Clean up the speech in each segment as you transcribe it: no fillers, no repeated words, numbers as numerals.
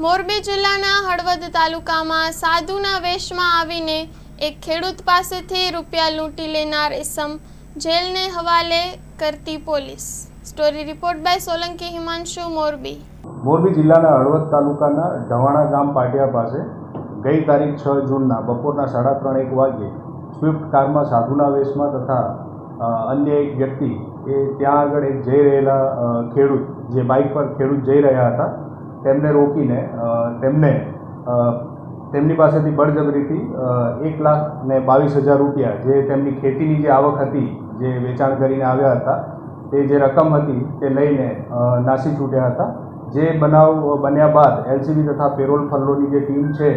મોરબી જિલ્લાના હળવદ તાલુકામાં સાધુના વેશમાં આવીને એક ખેડૂત પાસેથી રૂપિયા લૂંટી લેનાર ઇસમ જેલને હવાલે કરતી પોલીસ। Story report by Solanki Himanshu, Morbi. Morbi જિલ્લાના હળવદ તાલુકાના ઢવાણા ગામ પાટિયા પાસે ગઈ તારીખ 6 જૂનના બપોરના 3:30 વાગ્યે સ્વિફ્ટ કારમાં સાધુના વેશમાં તથા અન્ય એક વ્યક્તિ એ ત્યાં આગળ એક જઈ રહેલા ખેડૂત જે બાઇક પર ખેડૂત જઈ રહ્યા હતા તેમને રોકીને તેમની પાસેથી બળજબરીથી 1,22,000 રૂપિયા જે તેમની ખેતીની જે આવક હતી જે વેચાણ કરીને આવ્યા હતા તે જે રકમ હતી તે લઈને નાસી છૂટ્યા હતા। જે બનાવ બન્યા બાદ એલસીબી તથા પેરોલ ફલ્લોની જે ટીમ છે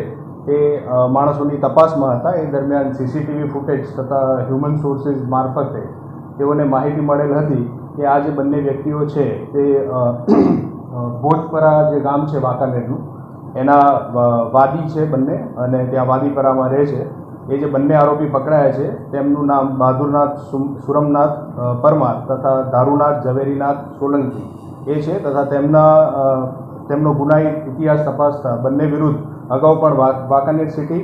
તે માણસોની તપાસમાં હતા। એ દરમિયાન સીસીટીવી ફૂટેજ તથા હ્યુમન સોર્સિસ મારફતે તેઓને માહિતી મળેલ હતી કે આ જે બંને વ્યક્તિઓ છે તે ભોજપરા જે ગામ છે વાંકાનેરનું એના વાદી છે બંને, અને ત્યાં વાદીપરામાં રહે છે। એ જે બંને આરોપી પકડાયા છે તેમનું નામ બહાદુરનાથ સુરમનાથ પરમાર તથા દારૂનાથ ઝવેરીનાથ સોલંકી એ છે તથા તેમનો ગુનાહિત ઇતિહાસ તપાસતા બંને વિરુદ્ધ અગાઉ પણ વાંકાનેર સિટી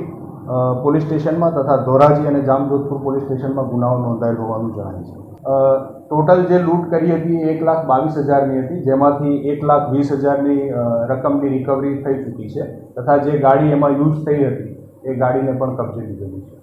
પોલીસ સ્ટેશનમાં તથા ધોરાજી અને જામજોધપુર પોલીસ સ્ટેશનમાં ગુનાઓ નોંધાયેલ હોવાનું જણાય છે। ટોટલ જે લૂંટ કરી હતી 1,22,000ની હતી, જેમાંથી 1,20,000ની રકમની રિકવરી થઈ ચૂકી છે તથા જે ગાડી એમાં યુઝ થઈ હતી એ ગાડીને પણ કબજે લીધેલી છે।